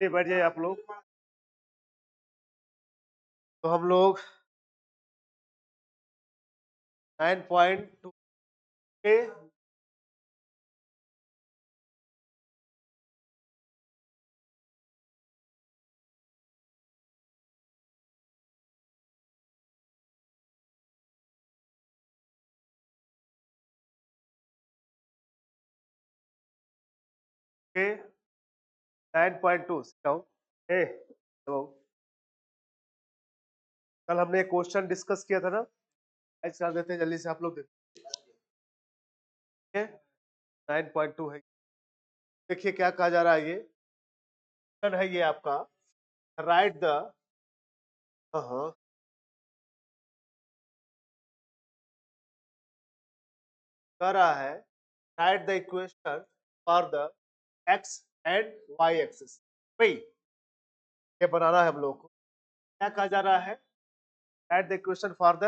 ये बैठ जाइए आप लोग। तो हम लोग 9.2 के के 9.2 डाउन। ए तो कल हमने एक क्वेश्चन डिस्कस किया था ना, आज कर देते हैं जल्दी से आप लोग। देखिए 9.2 है। देखिए क्या कहा जा रहा है, ये क्वेश्चन है ये आपका। राइट द कह रहा है write the equation for the X and Y axis. भाई ये बनाना है हम लोग को। क्या कहा जा रहा है? Write the equation for the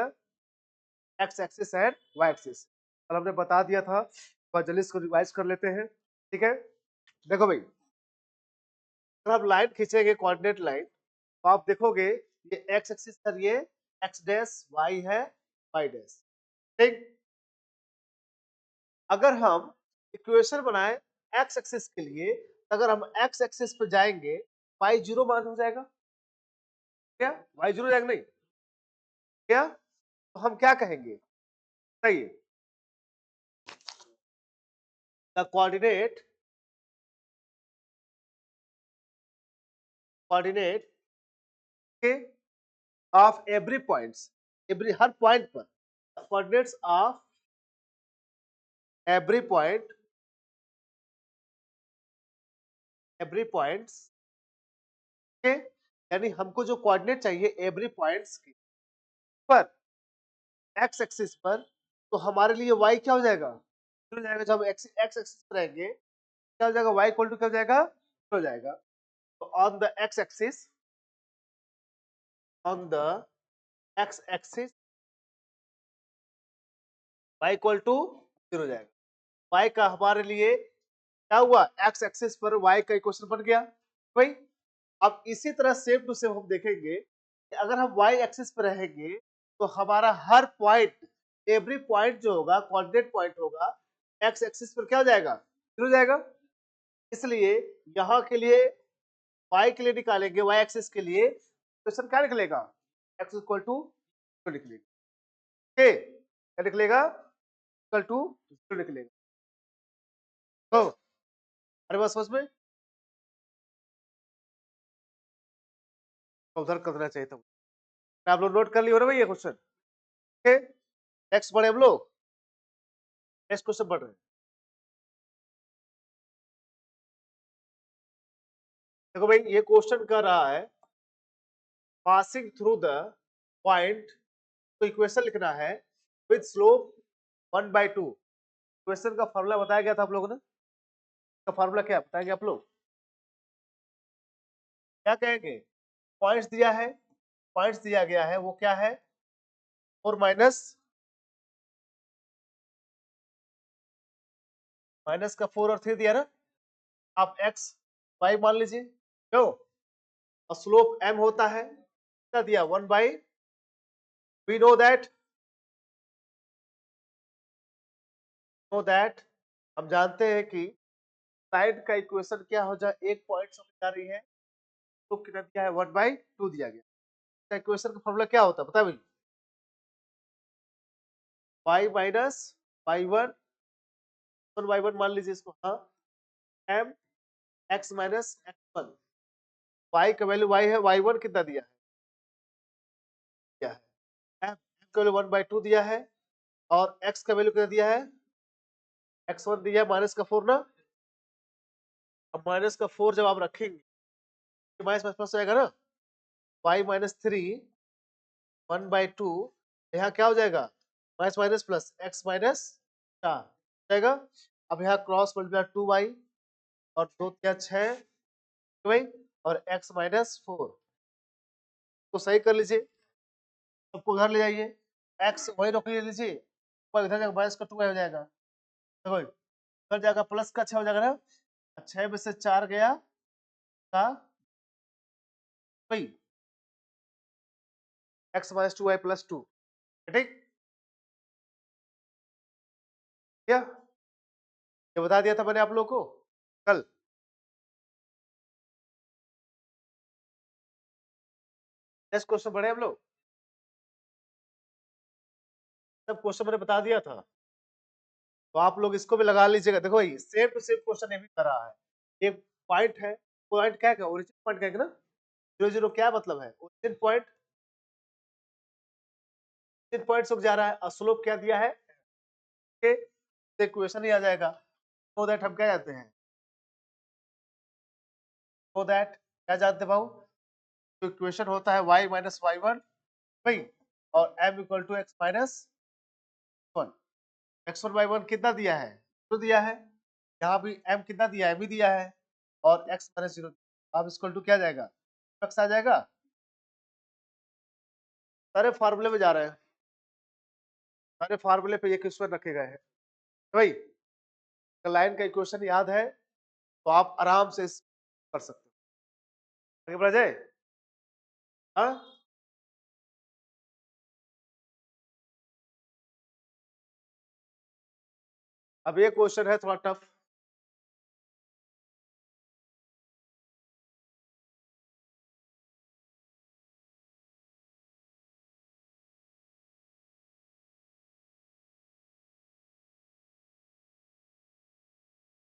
X axis and Y axis. कल हमने बता दिया था, तो जल्दी इसको रिवाइज कर लेते हैं। ठीक है, देखो भाई, अगर आप लाइन खींचेंगे कोऑर्डिनेट लाइन, तो आप देखोगे ये एक्स एक्सिस पर ये एक्स डैश वाई है वाई डैश। ठीक, अगर हम इक्वेशन बनाए एक्स एक्सिस के लिए, अगर हम एक्स एक्सिस पे जाएंगे, वाई जीरो मान हो जाएगा क्या? वाई जीरो जाएगा नहीं क्या? तो हम क्या कहेंगे? सही, द कोऑर्डिनेट के ऑफ एवरी पॉइंट्स, एवरी हर पॉइंट पर coordinates of every point, every points के, यानी हमको जो कोऑर्डिनेट चाहिए एवरी पॉइंट्स की पर एक्स एक्सिस पर, तो हमारे लिए वाई क्या हो जाएगा? हो जाएगा। जब एक्स एक्सिस पर रहेंगे क्या हो जाएगा? वाई इक्वल टू क्या हो जाएगा? हो जाएगा। तो on the X axis, on the X axis Y equal to zero हो जाएगा। वाई का हमारे लिए क्या हुआ? एक्स एक्सिस पर वाई का इक्वेशन बन गया भाई। अब इसी तरह सेम टू सेम हम देखेंगे कि अगर हम वाई एक्सिस पर रहेंगे, तो हमारा हर पॉइंट, एवरी पॉइंट जो होगा कोऑर्डिनेट पॉइंट होगा एक्स एक्सिस पर क्या हो जाएगा? जीरो हो जाएगा। इसलिए यहाँ के लिए वाई के लिए निकालेंगे, वाई एक्सिस के लिए क्वेश्चन क्या निकलेगा? एक्स इक्वल टू जीरो निकलेगा। ओके, क्या निकलेगा? इक्वल टू जीरो निकलेगा। तो अरे बस समझ में, उधर करना चाहिए था। आप लोग नोट कर लियो ना भाई ये क्वेश्चन। ओके, नेक्स्ट बढ़े हम लोग, नेक्स्ट क्वेश्चन बढ़ रहे हैं। देखो भाई ये क्वेश्चन कर रहा है पासिंग थ्रू द पॉइंट, तो इक्वेशन लिखना है विद स्लोप 1/2। क्वेश्चन का फॉर्मूला बताया गया था आप लोगों ने, का फॉर्मूला क्या बताएंगे आप लोग? क्या कहेंगे? पॉइंट्स दिया है, पॉइंट्स दिया गया है, वो क्या है? 4 माइनस माइनस का 4 और 3 दिया ना। आप एक्स वाई मान लीजिए क्यों, और स्लोप एम होता है, क्या दिया? 1/, वी नो दैट हम जानते हैं कि साइड का इक्वेशन क्या हो जाए, एक पॉइंट से जा रही है तो कितना दिया है? 1/2 दिया गया। इक्वेशन का फॉर्मूला क्या होता है बता भाई? Y minus Y one, Y one मान लीजिए इसको, हाँ, M X minus X one. Y का वैल्यू वाई है, वाई वन कितना दिया है? दिया है एम का वैल्यू 1/2 दिया है, और एक्स का वैल्यू कितना दिया है? एक्स वन दिया है माइनस का 4 ना। अब माइनस का 4 जब आप रखेंगे, माइनस प्लस प्लस हो जाएगा ना। वाई माइनस 3 1/2, यहाँ क्या हो जाएगा? Minus minus plus x minus 4 जाएगा। अब यहाँ क्रॉस मल्टीप्लाई 2y, और 2 क्या 6 y, और x माइनस 4 तो सही कर लीजिए। सबको घर ले जाइए, x वही रोक ले लीजिए, इधर जाएगा माइनस का 2y हो जाएगा। देखो इधर जाएगा प्लस का 6 हो जाएगा ना, 6 में से 4 गया का भाई x माइनस 2y प्लस 2, ठीक क्या ये बता दिया था मैंने आप लोगों को कल। नेक्स्ट क्वेश्चन बढ़े हम लोग, सब क्वेश्चन मैंने बता दिया था, तो आप लोग इसको भी लगा लीजिएगा। देखो भाई सेम टू सेम क्वेश्चन ये भी कर रहा है। ये पॉइंट है, पॉइंट क्या है, ओरिजिन पॉइंट क्या है ना, 0 0 क्या मतलब है, ओरिजिन पॉइंट, ओरिजिन पॉइंट से जा रहा है और स्लोप क्या दिया है, के इक्वेशन ही आ जाएगा। सो दैट हम क्या जानते हैं, सो दैट क्या जानते हैं भाऊ, तो इक्वेशन होता है y माइनस वाई वन भाई और m equal to X minus one. X one Y one कितना दिया है, तो दिया है, यहाँ भी m कितना दिया है, m ही दिया है, और x माइनस जीरो, अब इक्वल टू क्या जाएगा, x आ जाएगा। सारे फार्मूले में जा रहे हैं, सारे फार्मूले पे ये क्वेश्चन रखे गए हैं भाई। लाइन का इक्वेशन याद है तो आप आराम से कर सकते हो, आगे बढ़ा जाए। हाँ अब ये क्वेश्चन है थोड़ा टफ,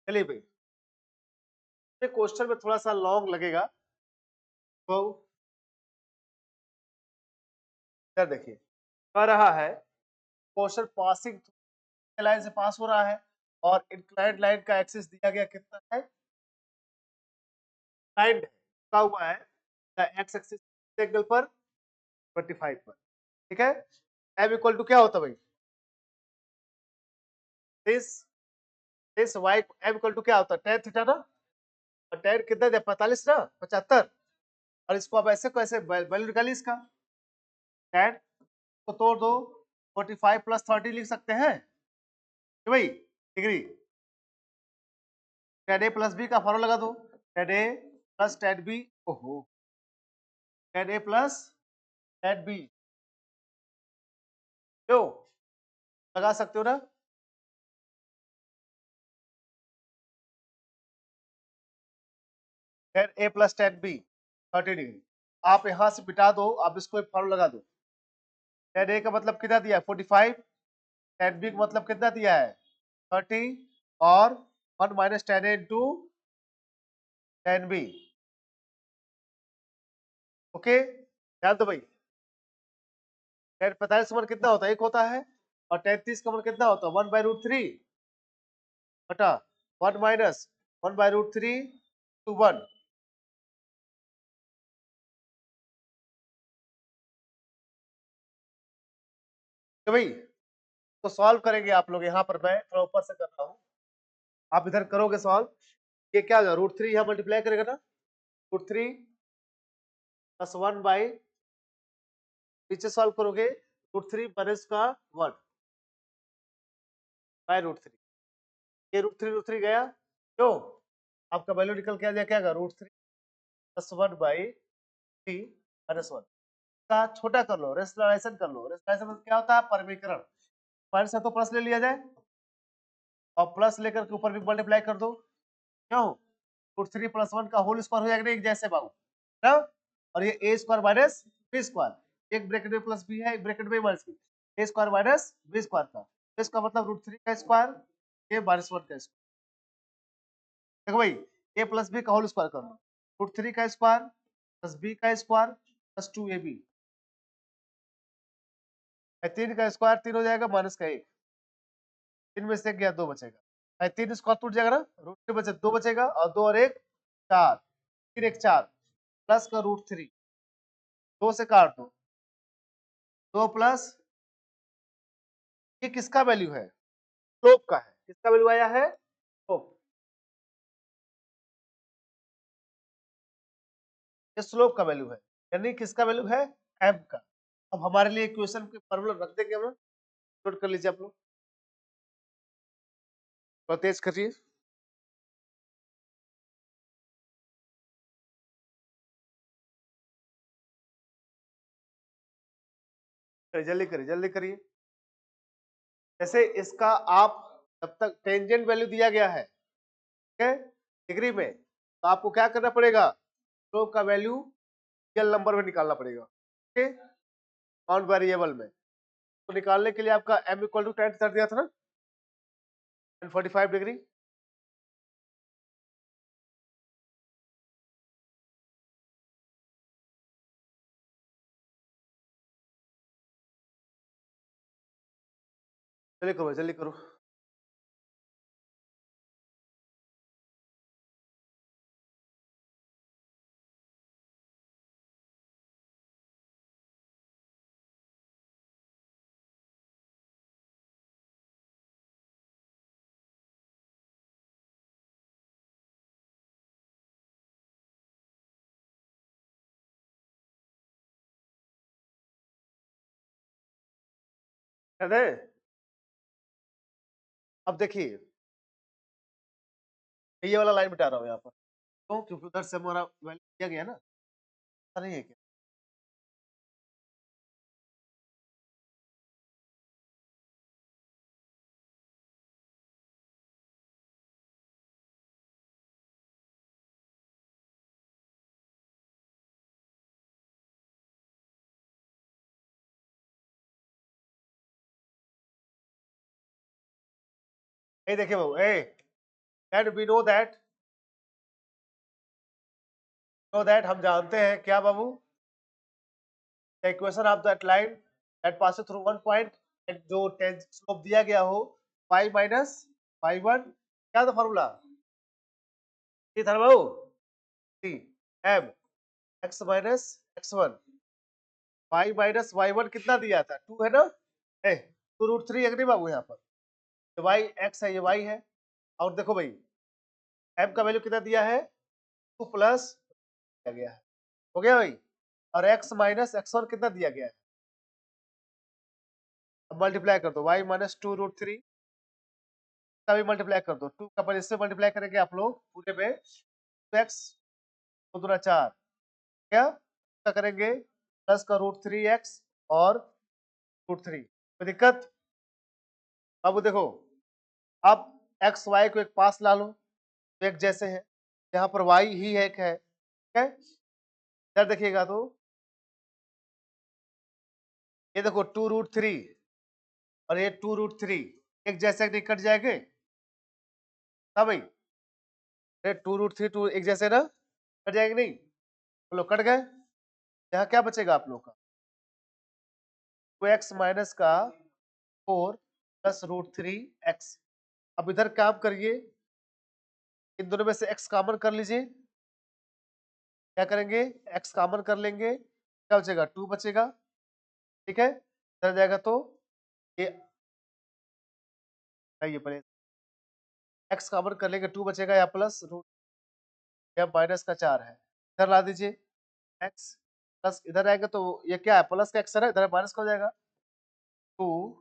चलिए भाई ये क्वेश्चन में थोड़ा सा लॉन्ग लगेगा, तो इधर देखिए कह रहा है क्वेश्चन पासिंग लाइन से पास हो रहा है और इंक्लाइंड लाइन का एक्सिस दिया गया कितना है, इंक्लाइंड का हुआ है एक्स एक्सिस एंगल पर 25 पर, ठीक है। एम इक्वल टू क्या होता है भाई, this this Y, M equal to क्या होता है tan थीटा ना, और tan कितना दिया 45 ना 75, और इसको अब ऐसे कैसे वैल्यू निकालिए इसका, tan को तोड़ दो 45 प्लस 30 लिख सकते हैं कि भाई degree, tan a plus B का फॉर्मूला लगा दो, tan a plus tan b, ओहो tan a plus tan b, क्यों लगा सकते हो ना, tan a plus tan b 30 degree, आप यहां से बिटा दो, आप इसको एक फॉर्मूला लगा दो, tan a का मतलब कितना दिया है 45, tan b का मतलब कितना दिया है 30, और 1 minus tan a into tan b, okay ध्यान दो भाई, tan 45 का मान कितना होता है, एक होता है, और tan 30 का मान कितना होता है 1/√3 बटा 1 माइनस 1/√3 टू 1, तो भाई तो सॉल्व करेंगे आप लोग, यहाँ पर मैं थोड़ा ऊपर से कर रहा हूँ, आप इधर करोगे सॉल्व, ये क्या होगा √3 यहाँ मल्टीप्लाई करेगा ना, √3 प्लस 1 बाई, नीचे सॉल्व करोगे √3 माइनस का 1 बाय √3, ये √3 गया, तो आपका वैल्यू निकल के आ जाए क्या, √3 प्लस 1/3 माइनस 1 का छोटा कर लो, रेशनलाइजेशन कर लो, रेशनलाइजेशन मतलब क्या होता है परमीकरण, माइनस है तो प्लस ले लिया जाए, और प्लस लेकर के ऊपर भी मल्टीप्लाई कर दो, क्यों √3 प्लस 1 का होल स्क्वायर हो जाएगा एक जैसे बाबू ना, और ये a square minus B square, एक ब्रैकेट में प्लस बी है, एक ब्रैकेट में minus B, a square minus B square का, तो इसका मतलब √3 का स्क्वायर, ये माइनस 1 का स्क्वायर, देखो भाई a प्लस बी का होल स्क्वायर कर लो, √3 का स्क्वायर प्लस बी का स्क्वायर प्लस 2ab, 3 का स्क्वायर 3 हो जाएगा माइनस का 1, 3 में से एक गया 2 बचेगा, 3 स्क्वायर टूट जाएगा ना, √3 बचे 2 बचेगा, और 2 और 1 4, फिर एक 4 प्लस का √3, 2 से काट दो, 2 प्लस, ये किसका वैल्यू है, स्लोप का है, किसका वैल्यू आया है स्लोप, ये स्लोप का वैल्यू है, यानी किसका वैल्यू है एम का। अब हमारे लिए इक्वेशन के फॉर्मूला रख देंगे हम, नोट कर लीजिए आप लोग, तो तेज करिए, जल्दी करिए जल्दी करिए। जैसे इसका आप जब तक टेंजेंट वैल्यू दिया गया है, ठीक है, डिग्री में, तो आपको क्या करना पड़ेगा, स्लोप का वैल्यू रियल नंबर में निकालना पड़ेगा, ओके, काउंट वेरिएबल में। तो निकालने के लिए आपका m इक्वल टू टेन कर दिया था ना, 45 डिग्री। जल्दी करो जल्दी करो। है ना? अब देखिए, ये वाला लाइन मिटा रहा हूँ यहाँ पर, क्यों, क्योंकि उधर से हमारा वैल्यू दिया गया ना, ऐसा नहीं है क्या? ए देखिए बाबू, a that we know that हम जानते हैं क्या बाबू, the equation of that line that passes through one point, जो टेन स्लोप दिया गया हो, पाई माइनस पाई वन, क्या था फॉर्मूला, ये था ना बाबू, see M X minus X one, Y minus Y one कितना दिया था, टू है ना, ए टू रूट थ्री है नहीं बाबू, यहाँ पर ये वाई एक्स है, ये वाई है, और देखो भाई एम का वैल्यू कितना दिया है, टू प्लस दिया गया है, हो गया भाई, और एक्स माइनस एक्स वन कितना दिया गया है, अब मल्टीप्लाई कर दो, Y minus two root three का भी मल्टीप्लाई कर दो, टू का पर इससे मल्टीप्लाई करेंगे आप लोग पूरे में, टू एक्स दो दूना चार, क्या क्या करेंगे, प्लस का रूट थ्री एक्स और रूट थ्री, कोई दिक्कत, बाबू देखो, अब एक्स वाई को एक पास ला लो, तो एक जैसे है, यहाँ पर वाई ही एक है, ठीक है, इधर देखिएगा तो ये देखो टू रूट थ्री और ये टू रूट थ्री एक जैसे नहीं कट जाएंगे, हाँ भाई, ये टू रूट थ्री टू एक जैसे ना कट जाएंगे नहीं, बोलो कट गए, यहाँ क्या बचेगा आप लोग का, टू एक्स माइनस का four plus root three X, अब इधर काम करिए, इन दोनों में से एक्स कॉमन कर लीजिए, क्या करेंगे, एक्स कॉमन कर लेंगे, क्या बचेगा, टू बचेगा, ठीक है, इधर जाएगा तो ये ये पहले एक्स कॉमन कर लेंगे, टू बचेगा, या प्लस रूट या माइनस का चार है, इधर ला दीजिए, एक्स प्लस इधर आएगा तो ये क्या है, प्लस का एक्स है ना, इधर माइनस का हो जाएगा, टू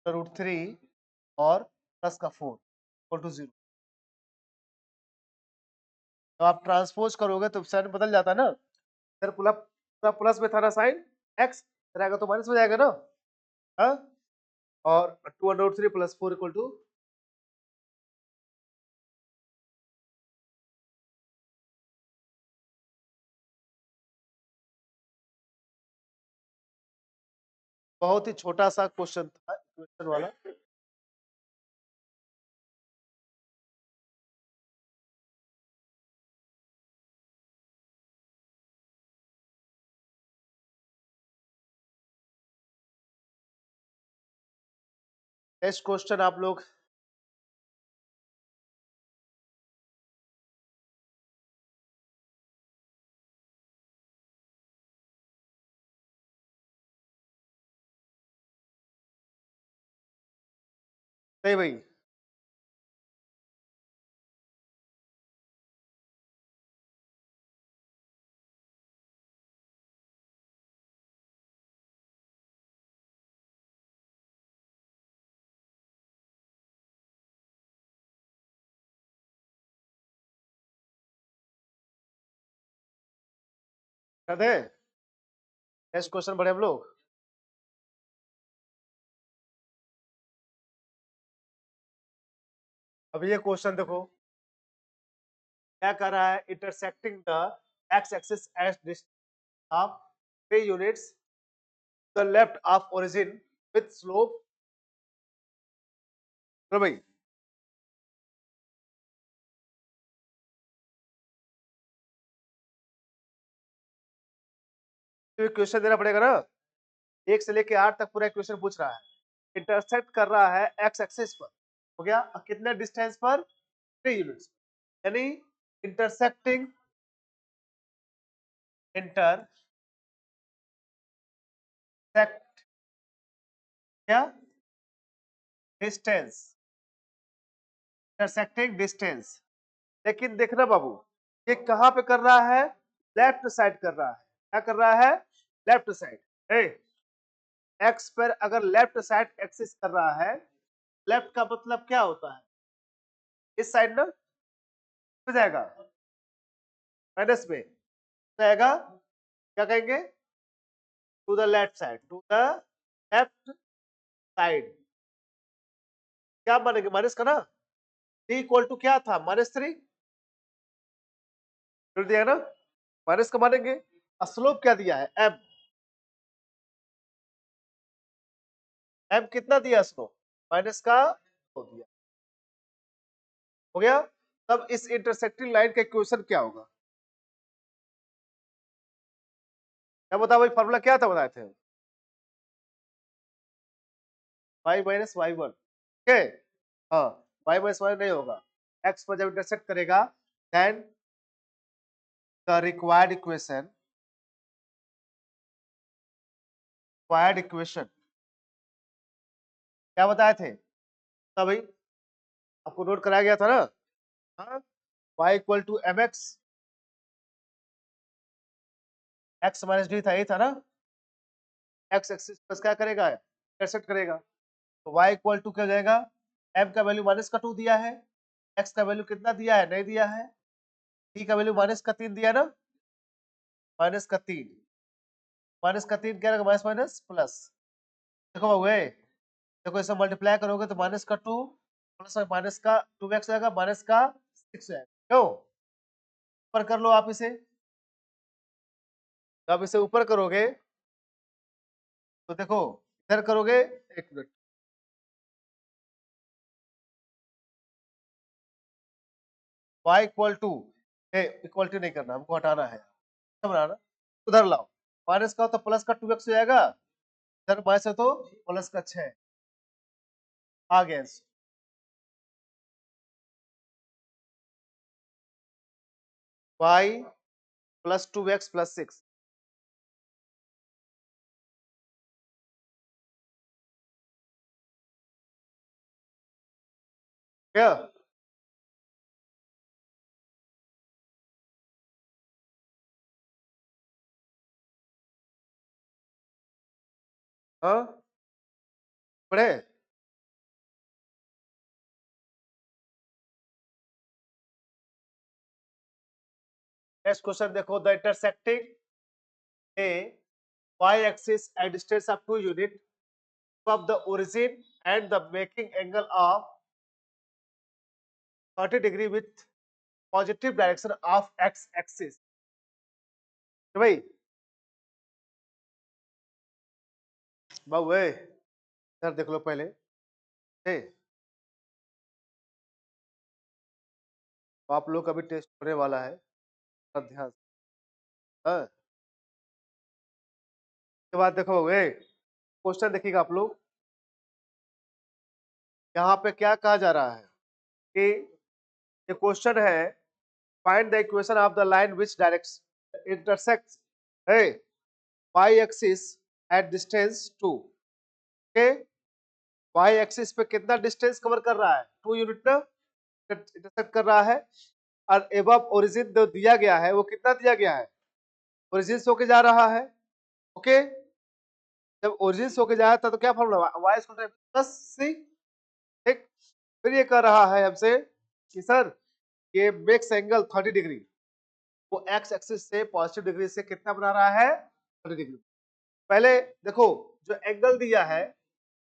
रूट थ्री और प्लस का फोर इक्वल टू जीरो, तो आप ट्रांसपोज करोगे तो साइन बदल जाता है ना, इधर पूरा प्लस में था ना साइन, एक्स इधर आएगा तो माइनस हो जाएगा ना, हाँ, और two root three plus four equal to, बहुत ही छोटा सा क्वेश्चन था क्वेश्चन वाला, नेक्स्ट क्वेश्चन आप लोग, नहीं भाई, कर दे, नेक्स्ट क्वेश्चन बढ़े हम लोग, अब ये क्वेश्चन देखो क्या कर रहा है, intersecting the X axis at distance of 3 units the left of origin with slope. तो भाई तो क्वेश्चन देना पड़ेगा ना, 1 से लेके 8 तक पूरा क्वेश्चन पूछ रहा है। इंटरसेक्ट कर रहा है एक्स एक्सिस पर, हो गया, कितने डिस्टेंस पर, 3 यूनिट्स, यानी इंटरसेक्टिंग इंटरसेक्ट क्या डिस्टेंस, इंटरसेक्टिंग डिस्टेंस। लेकिन देखना बाबू ये कहां पे कर रहा है, लेफ्ट साइड कर रहा है। क्या कर रहा है, लेफ्ट साइड। एक्स पर अगर लेफ्ट साइड एक्सिस कर रहा है, लेफ्ट का मतलब क्या होता है, इस साइड ना हो जाएगा, माइनस में जाएगा, क्या कहेंगे, to the left side, to the left side. क्या मानेंगे, माइनस का ना, टी इक्वल टू क्या था, -3, जोड़ दिया ना, माइनस का मानेंगे। स्लोप क्या दिया है, एम, एम कितना दिया स्लोप, माइनस का हो दिया, हो गया। तब इस इंटरसेक्टिंग लाइन का इक्वेशन क्या होगा, क्या बताओ भाई, फॉर्मूला क्या था बताए थे, y माइनस वाई वन, ठीक है। हाँ, y माइनस वाई नहीं होगा, x पर जब इंटरसेक्ट करेगा देन द रिक्वायर्ड इक्वेशन क्या बताए थे, तभी आपको नोट कराया गया था ना। हाँ, y equal to M X minus D था, ये था ना, एक्स एक्सिस पर क्या करेगा, इंटरसेक्ट करेगा, तो y इक्वल टू क्या हो जाएगा, m का वैल्यू -2 दिया है, x का वैल्यू कितना दिया है, नहीं दिया है, t का वैल्यू -3 दिया ना, -3, -3 क्या रहेगा, माइनस माइनस प्लस। देखो बाबू देखो इसे मल्टीप्लाई करोगे तो -2 प्लस माइनस का 2x आएगा, माइनस का 6 आएगा, क्यों, ऊपर कर लो आप इसे, जब इसे ऊपर करोगे तो देखो इधर करोगे, एक minute, y equal to, equality नहीं करना हमको, हटाना है, बनाना, उधर लाओ, माइनस का हो तो प्लस का 2x हो जाएगा, इधर माइनस है तो प्लस का 6 आ गया, y प्लस 2x प्लस 6, क्या, हाँ पढ़े, नेक्स्ट क्वेश्चन देखो, the intersecting A y axis at distance of 2 unit of the origin and the making angle of 30 degree with positive direction of x axis। तो भाई बाबू इधर देख लो पहले, तो आप लोग का भी टेस्ट होने वाला है, सब ध्यान से, हाँ। उसके बाद देखो क्वेश्चन देखिएगा आप लोग, यहाँ पे क्या कहा जा रहा है कि ये क्वेश्चन है, find the equation of the line which direct intersects है y axis at distance 2, okay, y axis पे कितना डिस्टेंस कवर कर रहा है, 2 यूनिट ना इंटरसेक्ट कर रहा है, और एबव ओरिजिन जो दिया गया है वो कितना दिया गया है, ओरिजिन से होके जा रहा है, ओके, जब ओरिजिन से होके जाता तो क्या फॉर्मूला, y स्क्वायर प्लस सी, ठीक। फिर ये कह रहा है हमसे कि सर ये मेक्स एंगल 30 डिग्री, वो एक्स एक्सिस से पॉजिटिव डिग्री से कितना बना रहा है, 30 डिग्री। पहले देखो जो एंगल दिया है,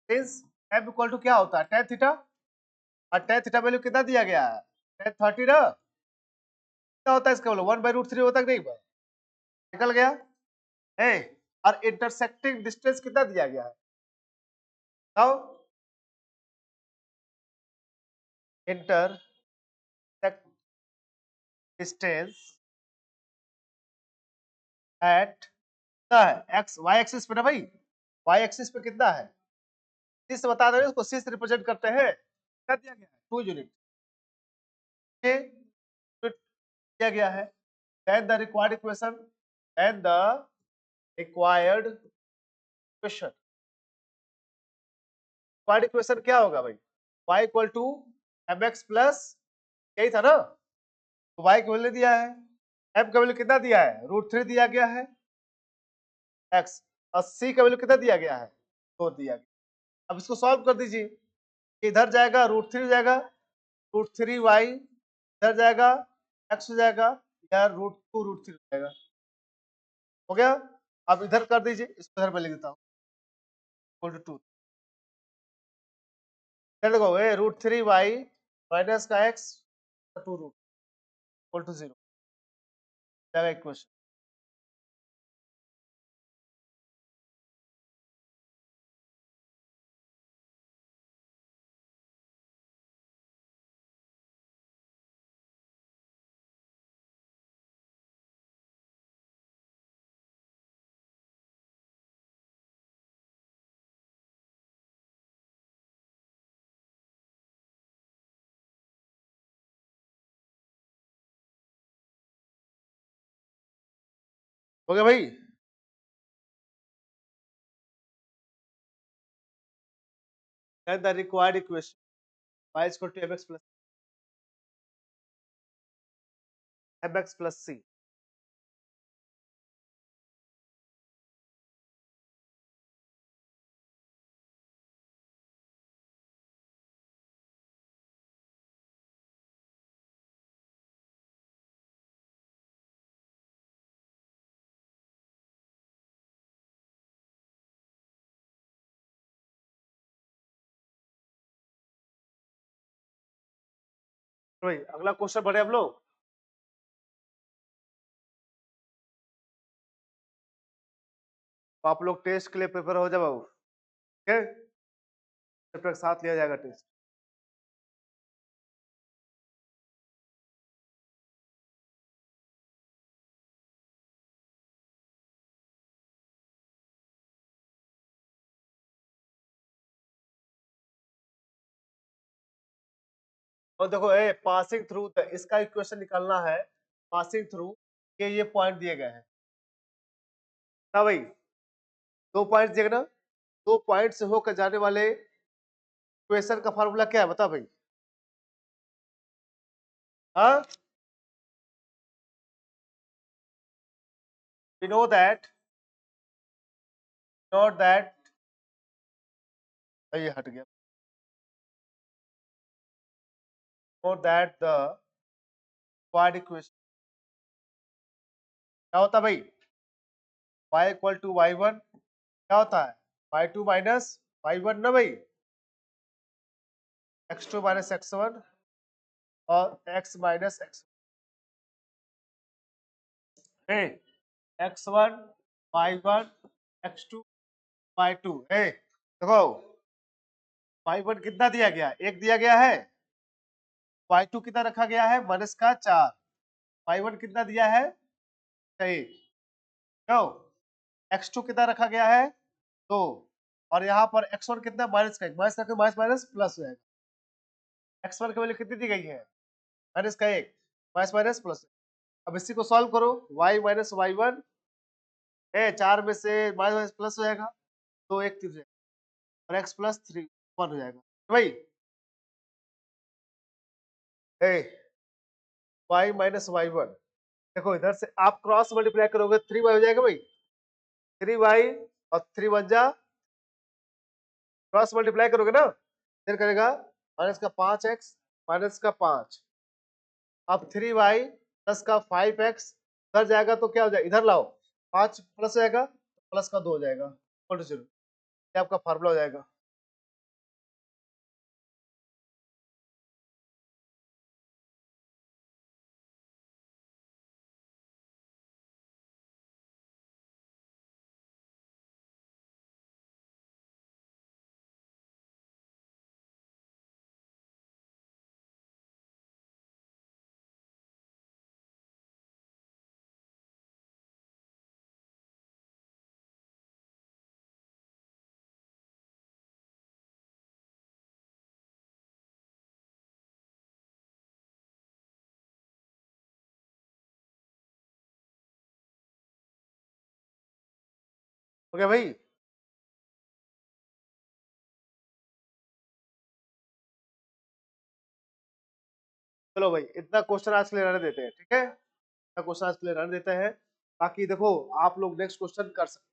सिंस एम इक्वल टू क्या होता है, tan थीटा, और tan थीटा वैल्यू कितना दिया गया है, tan 30 ना, क्या होता है इसका वैल्यू 1/√3 होता है कि नहीं, निकल गया है। और इंटरसेक्टिंग डिस्टेंस कितना दिया गया है, बताओ, इंटरसेक्ट डिस्टेंस एट कितना है, एक्स वाई एक्सिस पे ना भाई, वाई एक्सिस पे कितना है, से बता दो, इसको सी से रिप्रेजेंट करते हैं, क्या दिया गया है 2 यूनिट, दिया गया है। then the required equation and the required equation, required equation क्या होगा भाई, y equal to mx plus, यही था ना, तो y की वैल्यू दिया है, m का वैल्यू कितना दिया है, √3 दिया गया है, x, और c का वैल्यू कितना दिया गया है, 4 दिया गया। अब इसको सॉल्व कर दीजिए, इधर जाएगा √3 जाएगा, √3y इधर जाएगा, x हो जाएगा, इधर √2 √3 जाएगा, हो गया। अब इधर कर दीजिए, इसको इधर पे लिख देता हूँ, इक्वल टू 2, देखो ये √3y माइनस का x 2 रूट इक्वल टू 0 जाएगा इक्वेशन। हो गया भाई, then the required equation y is equal to mx plus c, तो भाई अगला क्वेश्चन बढ़े हम लोग, तो आप लोग टेस्ट के लिए प्रिपेयर हो जाओ, ठीक है, पेपर के साथ लिया जाएगा टेस्ट। और देखो ए पासिंग थ्रू, इसका इक्वेशन निकालना है, पासिंग थ्रू के ये पॉइंट दिए गए हैं ना भाई, 2 पॉइंट दिए गए ना, 2 पॉइंट से होकर जाने वाले इक्वेशन का फार्मूला क्या है बता भाई, हाँ, we know that, not that, ये हट गया, know that the required equation क्या होता है भाई, y इक्वल टू y1 क्या होता है, y2 माइनस y1 ना भाई, x2 माइनस x1 और x minus x, x1 y1 x2 y2, देखो y1 कितना दिया गया, 1 दिया गया है, y2 कितना रखा गया है, माइनस का 4, y1 कितना दिया है, 1, क्यों, x2 कितना रखा गया है, 2, और यहाँ पर x1 कितना, माइनस का 1, माइनस का माइनस माइनस प्लस हो जाएगा, x1 की वैल्यू कितनी दी गई है, माइनस का 1, माइनस माइनस प्लस। अब इसी को सॉल्व करो, y माइनस y1 है, 4 में से माइनस माइनस प्लस हो जाएगा, तो 1 3 जाएगा, और x प्लस 3 1 हो जाएगा भाई, y माइनस y1, देखो इधर से आप क्रॉस मल्टीप्लाई करोगे 3y हो जाएगा भाई, 3y और 3 1 जा, क्रॉस मल्टीप्लाई करोगे ना, फिर करेगा माइनस का 5x माइनस का 5, अब 3y प्लस का 5x, इधर जाएगा तो क्या हो जाएगा, इधर लाओ 5 प्लस हो जाएगा, प्लस का 2 हो जाएगा, इक्वल टू 0, ये आपका फार्मूला हो जाएगा। हो गया भाई? चलो भाई, इतना क्वेश्चन आज के लिए रहने देते हैं, ठीक है? इतना क्वेश्चन आज के लिए रहने देते हैं। बाकी देखो, आप लोग नेक्स्ट क्वेश्चन कर सकते